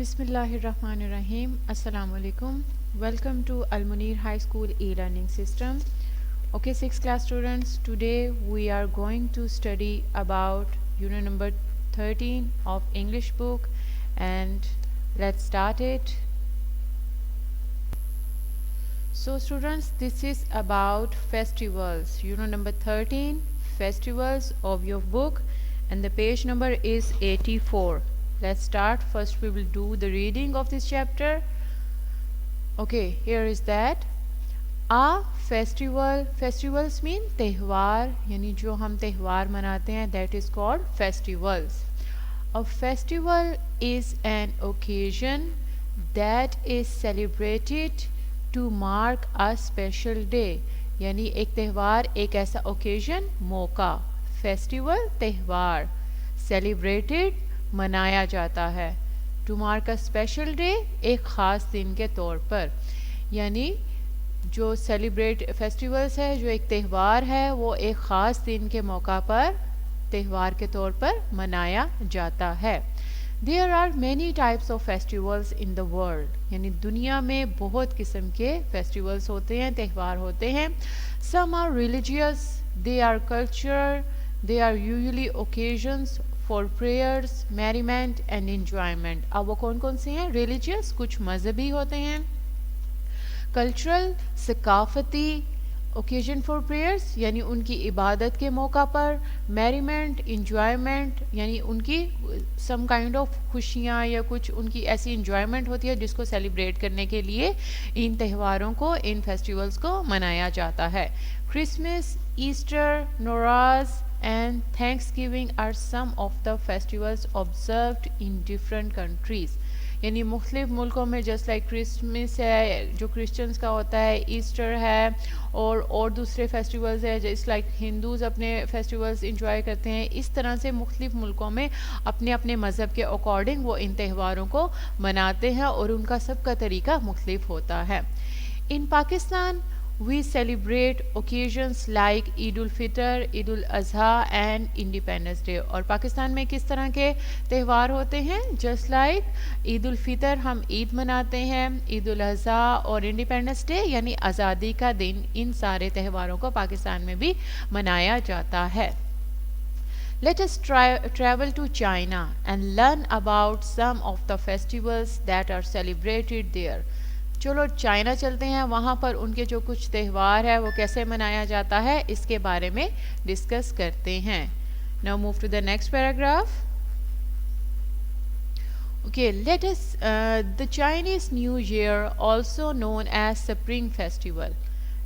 Bismillahirrahmanirrahim. Assalamu alaikum. Welcome to Al Munir High School e-learning system. Okay, 6th class students, today we are going to study about unit number 13 of English book, and let's start it. So students, this is about festivals, unit number 13, festivals of your book, and the page number is 84. Let's start. First we will do the reading of this chapter. Okay, here is that. A festival, festivals mean त्यौहार, यानी जो हम त्यौहार मनाते हैं, that is called festivals. A festival is an occasion that is celebrated to mark a special day. यानी एक त्यौहार एक ऐसा occasion, मौका, festival त्यौहार, celebrated मनाया जाता है, to mark a special day एक ख़ास दिन के तौर पर. यानी जो सेलिब्रेट फेस्टिवल्स है, जो एक त्यौहार है, वो एक ख़ास दिन के मौका पर त्यौहार के तौर पर मनाया जाता है. There are many types of festivals in the world, यानी दुनिया में बहुत किस्म के फेस्टिवल्स होते हैं, त्यौहार होते हैं. Some are religious, they are culture, they are usually occasions for prayers, merriment and enjoyment. अब वो कौन कौन से हैं? रिलीजियस, कुछ मजहबी होते हैं. कल्चरल, सकाफती, ओकेजन फॉर प्रेयर्स, यानी उनकी इबादत के मौका पर. मैरीमेंट, इंजॉयमेंट, यानी उनकी सम काइंड ऑफ खुशियाँ या कुछ उनकी ऐसी इंजॉयमेंट होती है जिसको सेलिब्रेट करने के लिए इन त्यौहारों को, इन फेस्टिवल्स को मनाया जाता है. Christmas, Easter, Nowruz and Thanksgiving are some of the festivals observed in different countries. यानी मुख्तलिफ मुल्कों में जस्ट लाइक क्रिसमस है जो क्रिश्चियंस का होता है, ईस्टर है और दूसरे फेस्टिवल्स है जस्ट लाइक हिंदूज़ अपने फेस्टिवल्स इंजॉय करते हैं. इस तरह से मुख्तलिफ मुल्कों में अपने अपने मज़हब के अकॉर्डिंग वो इन त्यौहारों को मनाते हैं और उनका सबका तरीका मुख्तलिफ होता है. इन Pakistan we celebrate occasions like Eid ul-Fitr, Eid ul-Azha and Independence Day. और पाकिस्तान में किस तरह के त्यौहार होते हैं? जस्ट लाइक ईद उल फितर हम ईद मनाते हैं, ईद उल अज़हा और इंडिपेंडेंस डे यानी आज़ादी का दिन, इन सारे त्यौहारों को पाकिस्तान में भी मनाया जाता है. Let us travel to China and learn about some of the festivals that are celebrated there. चलो चाइना चलते हैं, वहाँ पर उनके जो कुछ त्यौहार है वो कैसे मनाया जाता है इसके बारे में डिस्कस करते हैं. Now move to the next paragraph. Okay, let us the Chinese new year also known as spring festival.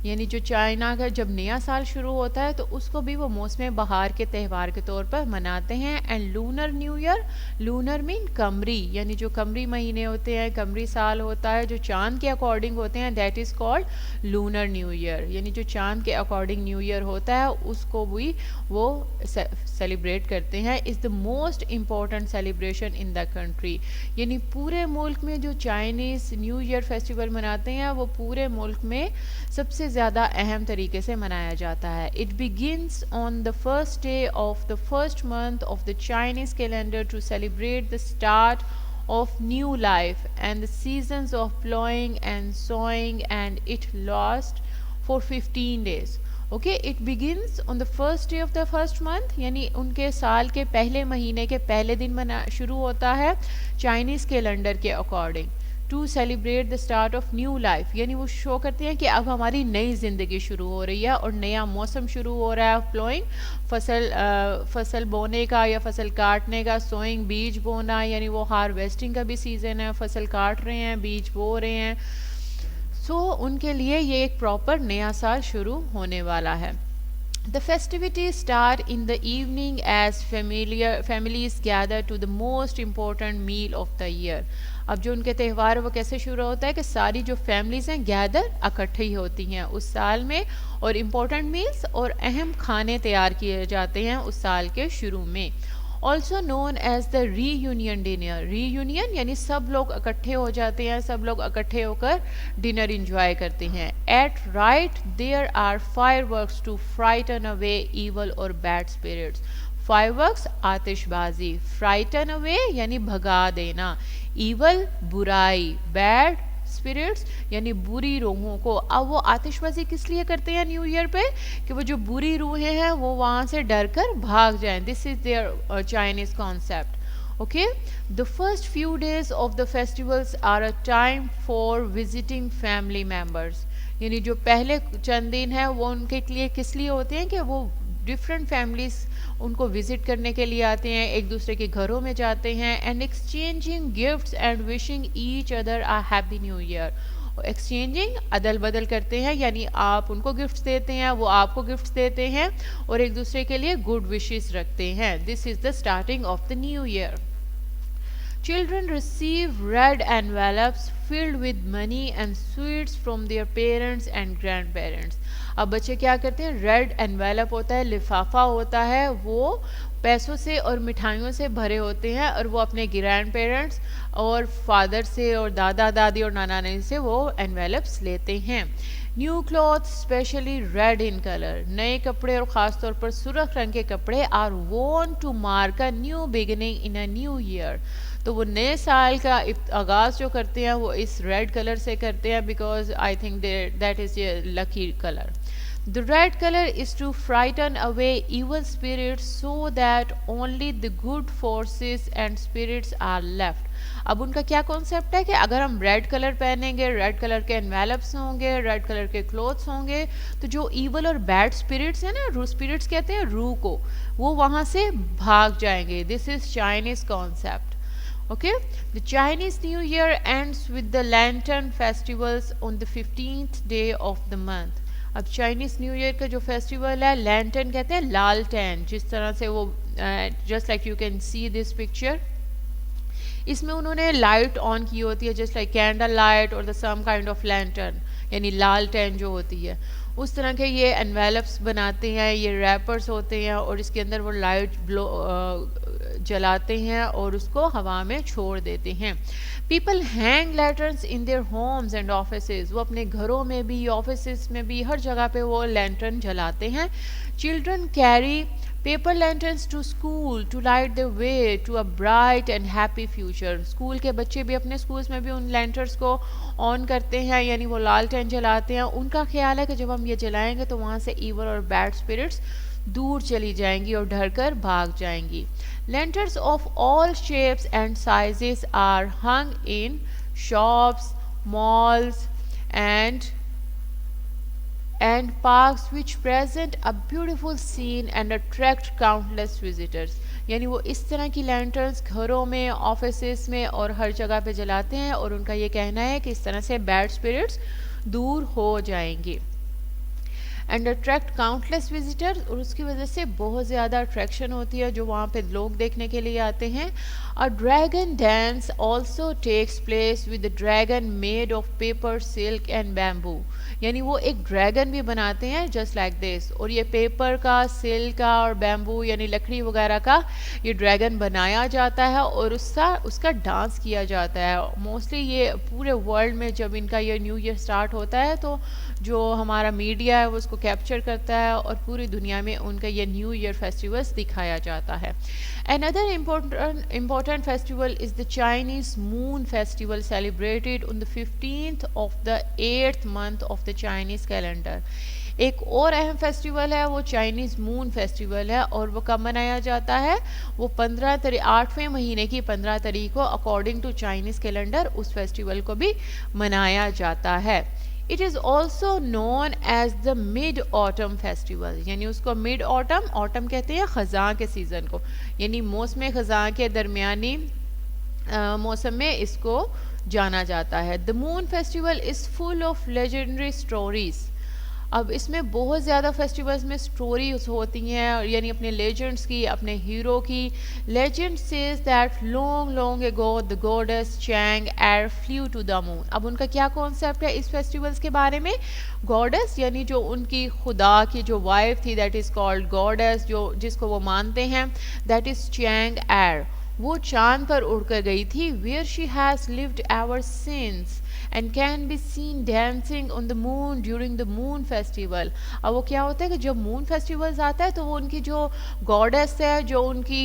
यानी जो चाइना का जब नया साल शुरू होता है तो उसको भी वो मौसम बहार के त्यौहार के तौर पर मनाते हैं. And lunar new year, lunar mean कमरी, यानी जो कमरी महीने होते हैं, कमरी साल होता है जो चांद के अकॉर्डिंग होते हैं, that is called lunar new year. यानी जो चांद के अकॉर्डिंग न्यू ईयर होता है उसको भी वो सेलिब्रेट करते हैं. Is the most important celebration in the country. यानी पूरे मुल्क में जो चाइनीज़ न्यू ईयर फेस्टिवल मनाते हैं वो पूरे मुल्क में सबसे ज़्यादा अहम तरीके से मनाया जाता है. It begins on the first day of the first month of the Chinese calendar to celebrate the start of new life and the seasons of plowing and sowing, and it lasts for 15 days. Okay, it begins on the first day of the first month, यानी उनके साल के पहले महीने के पहले दिन शुरू होता है चाइनीज़ कैलेंडर के according. To celebrate the start of new life, यानी वो शो करते हैं कि अब हमारी नई ज़िंदगी शुरू हो रही है और नया मौसम शुरू हो रहा है. प्लोइंग, फसल बोने का या फसल काटने का. सोइंग, बीज बोना, यानी वो हार्वेस्टिंग का भी सीज़न है, फसल काट रहे हैं, बीज बो रहे हैं. सो उनके लिए ये एक प्रॉपर नया साल शुरू होने वाला है. The festivities start in the evening as families gather to the most important meal of the year. अब जो उनके त्यौहार वो कैसे शुरू होता है कि सारी जो फैमिलीज़ हैं गैदर इकट्ठी ही होती हैं उस साल में और इम्पोर्टेंट मील्स और अहम खाने तैयार किए जाते हैं उस साल के शुरू में. Also known as the reunion dinner. Reunion यानी सब लोग इकट्ठे हो जाते हैं, सब लोग इकट्ठे होकर डिनर इंजॉय करते हैं. At right there are fireworks to frighten away evil और बैड स्पिरिट्स. फायरवर्क्स आतिशबाजी, फ्राइटन अवे यानी भगा देना, ایول برائی, بیڈ اسپرٹس یعنی بری روحوں کو. اب وہ آتش بازی کس لیے کرتے ہیں نیو ایئر پہ, کہ وہ جو بری روحیں ہیں وہ وہاں سے ڈر کر بھاگ جائیں. This is their Chinese concept. Okay, the first few days of the festivals are a time for visiting family members. یعنی جو پہلے چند دن ہیں وہ ان کے لیے کس لیے ہوتے ہیں کہ وہ ڈفرینٹ فیملیز ان کو وزٹ کرنے کے لیے آتے ہیں, ایک دوسرے کے گھروں میں جاتے ہیں. And exchanging gifts and wishing each other a happy new year. Exchanging عدل بدل کرتے ہیں, یعنی آپ ان کو گفٹس دیتے ہیں, وہ آپ کو گفٹس دیتے ہیں, اور ایک دوسرے کے لیے گڈ وشز رکھتے ہیں. This is the starting of the new year. Children receive red envelopes filled with money and sweets from their parents and grandparents. اب بچے کیا کرتے ہیں, ریڈ انویلپ ہوتا ہے, لفافہ ہوتا ہے, وہ پیسوں سے اور مٹھائیوں سے بھرے ہوتے ہیں, اور وہ اپنے گرینڈ پیرنٹس اور فادر سے اور دادا دادی اور نانا نانی سے وہ انویلپس لیتے ہیں. New cloth especially read in colour, نئے کپڑے اور خاص طور پر سرخ رنگ کے کپڑے are worn to mark a new beginning in a new year. تو وہ نئے سال کا آغاز جو کرتے ہیں وہ اس ریڈ کلر سے کرتے ہیں, because I think that is a lucky colour. The red color is to frighten away evil spirits so that only the good forces and spirits are left. اب ان کا کیا کانسیپٹ ہے کہ اگر ہم ریڈ کلر پہنیں گے, ریڈ کلر کے انویلپس ہوں گے, ریڈ کلر کے کلوتھس ہوں گے, تو جو ایول اور بیڈ اسپرٹس ہیں نا, اسپرٹس کہتے ہیں روح کو, وہ وہاں سے بھاگ جائیں گے. This is Chinese concept. Okay, the Chinese New Year ends with the Lantern festivals on the 15th day of the month. اب چائنیز نیو ایئر کا جو فیسٹیول ہے لینٹن کہتے ہیں, لالٹین, جس طرح سے وہ just like you can see this picture, اس میں انہوں نے لائٹ آن کی ہوتی ہے جسٹ لائک کینڈل لائٹ اور دا سم کائنڈ آف لینٹرن, یعنی لالٹین جو ہوتی ہے اس طرح کے یہ انویلپس بناتے ہیں, یہ ریپرس ہوتے ہیں, اور اس کے اندر وہ لائٹ جلاتے ہیں اور اس کو ہوا میں چھوڑ دیتے ہیں. People hang lanterns in their homes and offices, وہ اپنے گھروں میں بھی, آفیسز میں بھی, ہر جگہ پہ وہ لینٹرن جلاتے ہیں. Children carry paper lanterns to school to light the way to a bright and happy future. School کے بچے بھی اپنے اسکولس میں بھی ان لینٹرس کو آن کرتے ہیں, یعنی وہ لالٹین جلاتے ہیں. ان کا خیال ہے کہ جب ہم یہ جلائیں گے تو وہاں سے ایول اور بیڈ اسپرٹس دور چلی جائیں گی اور ڈر کر بھاگ جائیں گی. Lanterns of all shapes and sizes are hung in shops, malls and parks which present a beautiful scene and attract countless visitors. یعنی وہ اس طرح کی لینٹرنس گھروں میں, آفیسز میں اور ہر جگہ پہ جلاتے ہیں, اور ان کا یہ کہنا ہے کہ اس طرح سے بیڈ اسپرٹس دور ہو جائیں گے. اینڈ اٹریکٹ کاؤنٹلیس وزٹر, اور اس کی وجہ سے بہت زیادہ اٹریکشن ہوتی ہے جو وہاں پہ لوگ دیکھنے کے لیے آتے ہیں. A dragon dance also takes place with a dragon made of paper, silk and bamboo. یعنی وہ ایک ڈریگن بھی بناتے ہیں جسٹ لائک دس, اور یہ پیپر کا, سلک کا اور بیمبو یعنی لکڑی وغیرہ کا یہ ڈریگن بنایا جاتا ہے, اور اس کا ڈانس کیا جاتا ہے. موسٹلی یہ پورے ورلڈ میں جب ان کا یہ نیو ایئر اسٹارٹ ہوتا ہے تو جو ہمارا میڈیا ہے وہ اس کو کیپچر کرتا ہے, اور پوری دنیا میں ان کا یہ نیو ایئر فیسٹیولس دکھایا جاتا ہے. Another important festival is the Chinese Moon Festival, celebrated on the 15th of the 8th month of the Chinese calendar. ایک اور اہم فیسٹیول ہے وہ چائنیز مون فیسٹیول ہے, اور وہ کب منایا جاتا ہے, وہ 8ویں مہینے کی 15 تاریخ کو اکارڈنگ ٹو چائنیز کیلنڈر اس فیسٹیول کو بھی منایا جاتا ہے. It is also known as the Mid-Autumn Festival. یعنی اس کو autumn کہتے ہیں خزاں کے سیزن کو, یعنی موسم خزاں کے درمیانی موسم میں اس کو جانا جاتا ہے. The Moon Festival is full of legendary stories. اب اس میں بہت زیادہ فیسٹیولز میں سٹوریز ہوتی ہیں, یعنی اپنے لیجنڈس کی, اپنے ہیرو کی. لیجنڈ سیز دیٹ لانگ اگو the goddess Chang Air flew to the moon. اب ان کا کیا کانسیپٹ ہے اس فیسٹیولز کے بارے میں, گوڈس یعنی جو ان کی خدا کی جو وائف تھی, دیٹ از کالڈ گوڈس, جس کو وہ مانتے ہیں, دیٹ از چینگ ایئر. وہ چاند پر اڑ کر گئی تھی. where she has lived ever since and can be seen dancing on the moon during the moon festival. اب وہ کیا ہوتا ہے کہ جب مون فیسٹیولز آتا ہے تو وہ ان کی جو گاڈس ہے, جو ان کی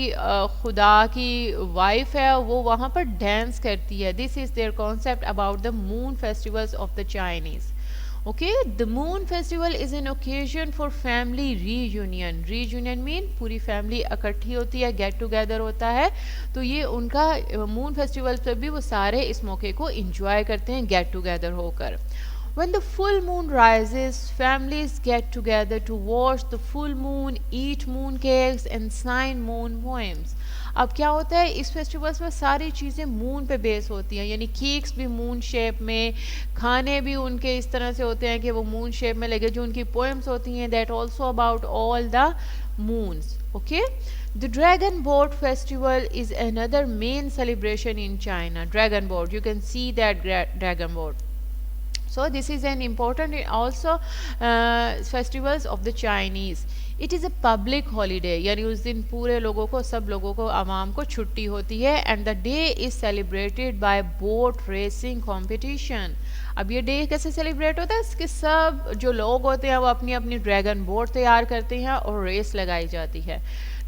خدا کی وائف ہے, وہ وہاں پر ڈانس کرتی ہے. This is their concept about the moon festivals of the Chinese. Okay, the moon festival is an occasion for family reunion. Reunion mean پوری فیملی اکٹھی ہوتی ہے, گیٹ ٹوگیدر ہوتا ہے. تو یہ ان کا مون فیسٹیول پر بھی وہ سارے اس موقع کو انجوائے کرتے ہیں گیٹ ٹوگیدر ہو کر. When the full moon rises, families get together to watch the full moon, eat moon cakes and sign moon poems. اب کیا ہوتا ہے اس فیسٹیولس میں ساری چیزیں مون پہ بیس ہوتی ہیں, یعنی کیکس بھی مون شیپ میں, کھانے بھی ان کے اس طرح سے ہوتے ہیں کہ وہ مون شیپ میں لگے, جو ان کی پوئمس ہوتی ہیں that also about all the Moonis. Okay, the dragon boat festival is another main celebration in China. Dragon boat, you can see that dragon boat. So this is an important also festivals of the Chinese. It is a public holiday, یعنی اس دن پورے لوگوں کو, سب لوگوں کو, عوام کو چھٹی ہوتی ہے. And the day is celebrated by boat racing competition. اب یہ ڈے کیسے سیلیبریٹ ہوتا ہے, اس کے سب جو لوگ ہوتے ہیں وہ اپنی اپنی ڈریگن بوٹ تیار کرتے ہیں اور ریس لگائی جاتی ہے.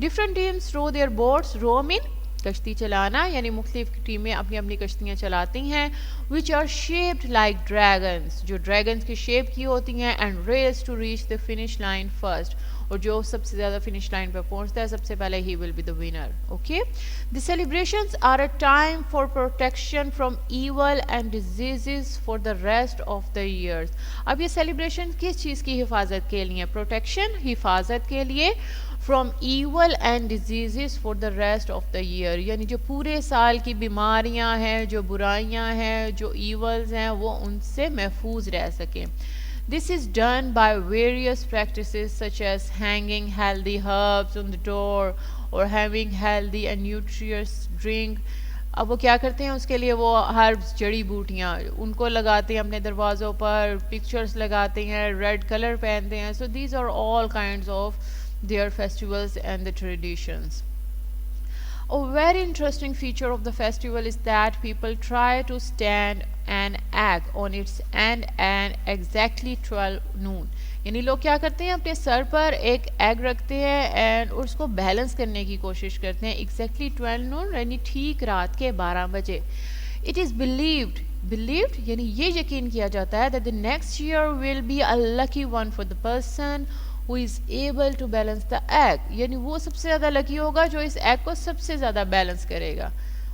Different teams row their boats. Row mean کشتی چلانا, یعنی مختلف ٹیمیں اپنی اپنی کشتیاں چلاتی ہیں. which are shaped like dragons, جو ڈریگنز کی شیپ کی ہوتی ہیں. and race to reach the finish line first, اور جو سب سے زیادہ فنش لائن پہ پہنچتا ہے سب سے پہلے he will be the winner. okay, the celebrations are a time for protection from evil and diseases for the rest of the years. اب یہ سیلیبریشن کس چیز کی حفاظت کے لیے؟ پروٹیکشن, حفاظت کے لیے. from evil and diseases for the rest of the year, یعنی جو پورے سال کی بیماریاں ہیں, جو برائیاں ہیں, جو ایولز ہیں, وہ ان سے محفوظ رہ سکیں. This is done by various practices such as hanging healthy herbs on the door or having healthy and nutritious drink. اب وہ کیا کرتے ہیں اس کے لیے, وہ ہربس, جڑی بوٹیاں, ان کو لگاتے ہیں اپنے دروازوں پر, پکچرز لگاتے ہیں, ریڈ کلر پہنتے ہیں. So these are all kinds of their festivals and the traditions. A very interesting feature of the festival is that people try to stand an egg on its end and exactly 12 noon. یعنی لوگ کیا کرتے ہیں, اپنے سر پر ایک egg رکھتے ہیں and اس کو بیلنس کرنے کی کوشش کرتے ہیں exactly 12 noon, یعنی ٹھیک رات کے 12 بجے. It is believed یعنی یہ یقین کیا جاتا ہے that the next year will be a lucky one for the person who is able to balance the egg. یعنی وہ سب سے زیادہ لکی ہوگا جو اس ایگ کو سب سے زیادہ بیلنس کرے گا,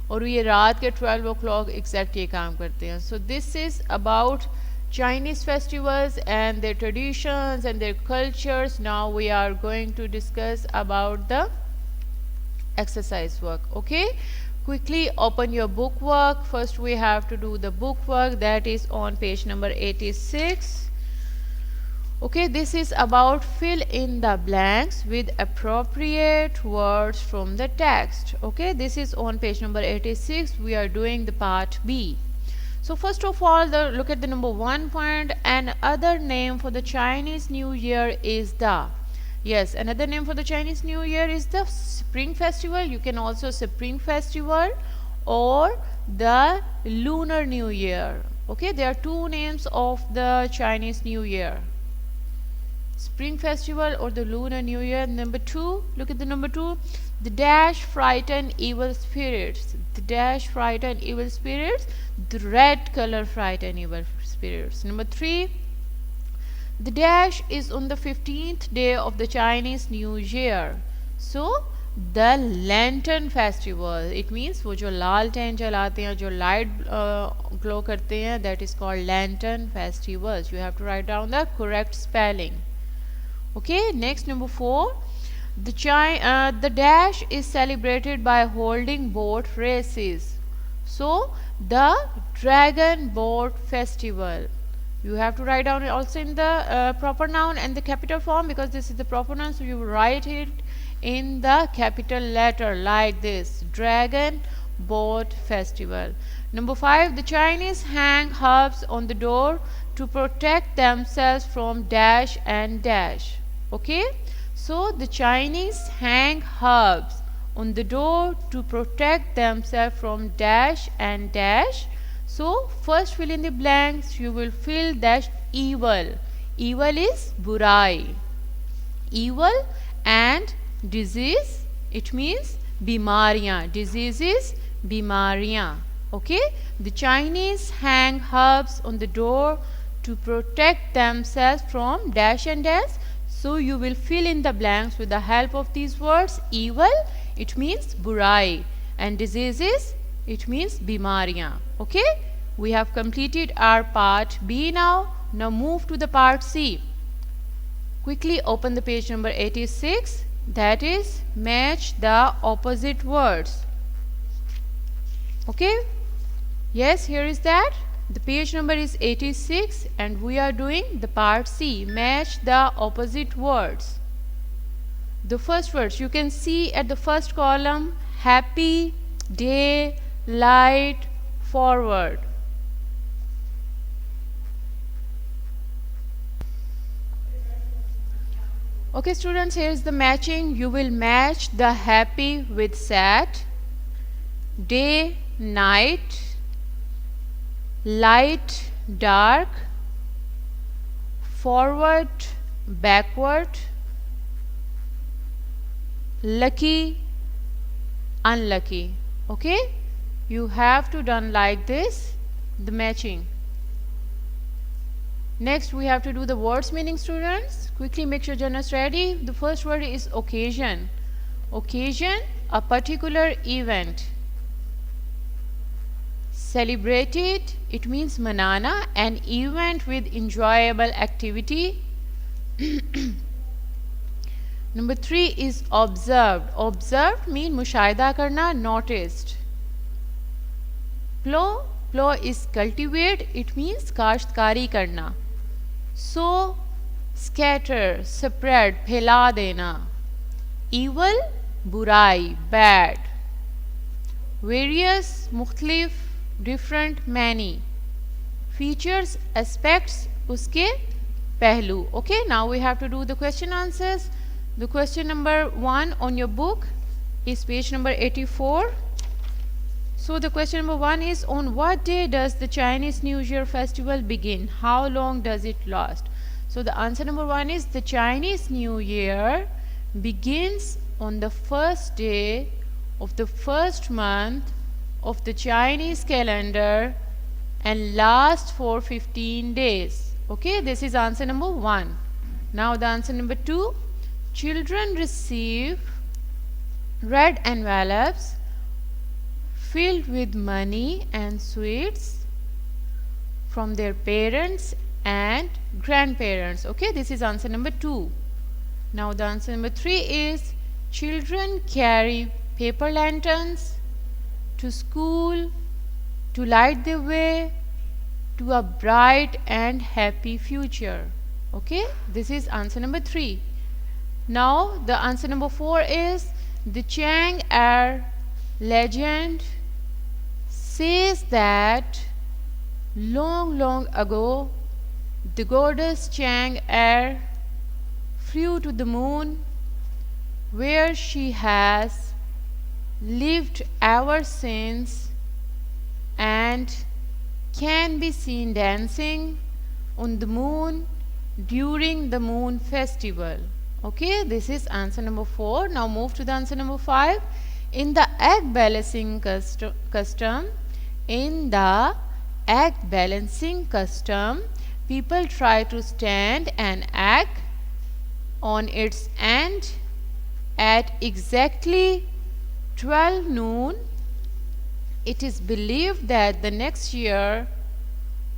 اور یہ رات کے 12 o'clock ایگزیکٹ یہ کام کرتے ہیں. So this is about Chinese festivals and their traditions and their cultures. Now we are going to discuss about the exercise work. Okay, quickly open your book work. First we have to do the book work, that is on page number 86. Okay, this is about fill in the blanks with appropriate words from the text. Okay, this is on page number 86. We are doing the part B. So first of all, look at the number 1 point. Another name for the Chinese New Year is the, yes, another name for the Chinese New Year is the Spring Festival. You can also say Spring Festival or the Lunar New Year. Okay, there are two names of the Chinese New Year, Spring Festival or the Lunar New Year. Number 2, look at the number 2. The dash frighten evil spirits. The dash frighten evil spirits. The red color frighten evil spirits. Number 3. The dash is on the 15th day of the Chinese New Year. So the Lantern Festival. It means وہ جو لالٹین جلاتے ہیں, جو light گلو کرتے ہیں, that is called Lantern Festivals. You have to write down the correct spelling. Okay, next number 4. The dash is celebrated by holding boat races. So the Dragon Boat Festival. You have to write down also in the proper noun and the capital form, because this is the proper noun, so you write it in the capital letter like this, Dragon Boat Festival. Number 5. The Chinese hang herbs on the door to protect themselves from dash and dash. Okay, so the Chinese hang herbs on the door to protect themselves from dash and dash. So first fill in the blanks. You will fill that evil. Evil is burai. Evil and disease, it means bimariyan. Disease is bimariyan. Okay, the Chinese hang herbs on the door to protect themselves from dash and dash. So you will fill in the blanks with the help of these words. Evil, it means burai, and diseases, it means bimariyan. Okay, we have completed our part B now. Now move to the part C. Quickly open the page number 86, that is match the opposite words. Okay, yes, here is that. The page number is 86 and we are doing the part C, match the opposite words. The first words you can see at the first column, happy, day, light, forward. Okay students, here is the matching. You will match the happy with sad, day, night, light, dark, forward, backward, lucky, unlucky. Okay, you have to done like this, the matching. Next we have to do the words meaning, students. Quickly make sure journals ready. The first word is occasion. Occasion, a particular event. Celebrated, it means manana, an event with enjoyable activity. Number 3 is observed. Observed means mushahida karna, noticed. Plow, plow is cultivate, it means kashtkari karna. So scatter, spread, phela dena. Evil, burai, bad. Various, mukhtalif, different, many. Features, aspects, uske pehlu. Okay, now we have to do the question answers. The question number 1 on your book is page number 84. So the question number 1 is, on what day does the Chinese New Year festival begin? How long does it last? So the answer number 1 is, the Chinese New Year begins on the first day of the first month of the Chinese calendar and lasts for 15 days. Okay, this is answer number 1. Now the answer number 2, children receive red envelopes filled with money and sweets from their parents and grandparents. Okay, this is answer number 2. Now the answer number 3 is, children carry paper lanterns to school to light the way to a bright and happy future. Okay, this is answer number 3. Now the answer number 4 is, the Chang'er legend says that long ago the goddess Chang'er flew to the moon, where she has lived ever since and can be seen dancing on the moon during the moon festival. Okay, this is answer number 4. Now move to the answer number 5. In the egg balancing custom, people try to stand an egg on its end at exactly 12 noon. It is believed that the next year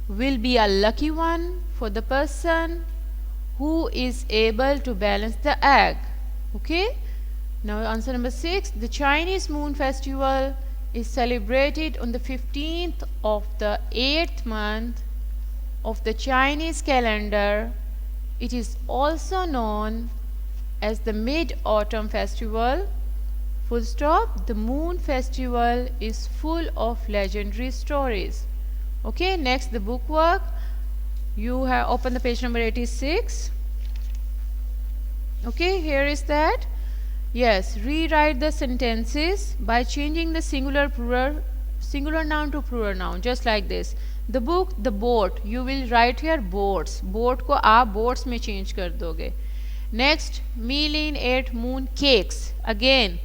will be a lucky one for the person who is able to balance the egg. Okay, now answer number 6. The Chinese Moon Festival is celebrated on the 15th of the 8th month of the Chinese calendar. It is also known as the Mid-Autumn Festival. Full stop. The Moon Festival is full of legendary stories. Okay, next the bookwork. You have opened the page number 86. Okay, here is that. Yes, rewrite the sentences by changing the singular singular noun to plural noun, just like this. The book, the boat, you will write here boats. Boat को आप boats में change कर दोगे. Next, Meilin ate moon cakes. Again,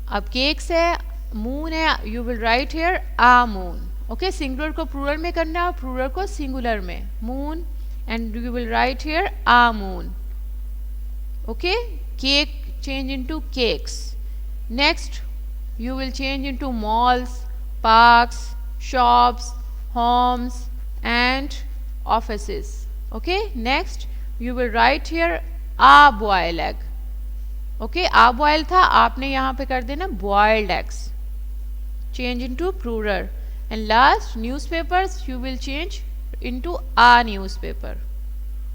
अब cakes है, moon है, you will write here a moon. Okay, singular को plural में करना है, plural को singular में. Moon, and you will write here a moon. Okay, cake change into cakes. Next, you will change into malls, parks, shops, homes and offices. Okay, next you will write here a boiled egg. Okay, a boiled tha, aapne yahan pe kar dena boiled eggs, change into plural. And last, newspapers, you will change into a newspaper.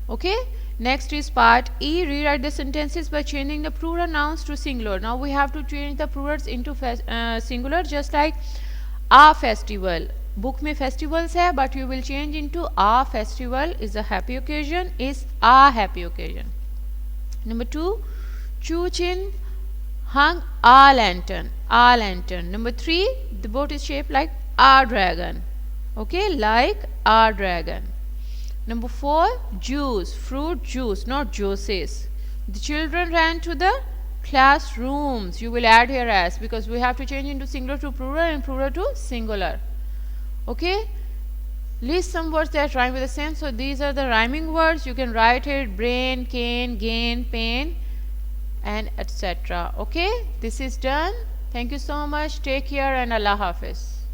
Okay, next is part E. Rewrite the sentences by changing the plural nouns to singular. Now we have to change the plurals into singular, just like a festival. Book में festivals है, but you will change into a festival is a happy occasion, is a happy occasion. Number 2, Chu Chin hung a lantern, a lantern. Number 3, the boat is shaped like a dragon. Okay, like a dragon. Number 4, juice, fruit juice, not juices. The children ran to the classrooms. You will add here as, because we have to change into singular to plural and plural to singular. Okay, list some words that rhyme with the same. So these are the rhyming words. You can write it: brain, cane, gain, pain, and etc. Okay, this is done. Thank you so much. Take care and Allah Hafiz.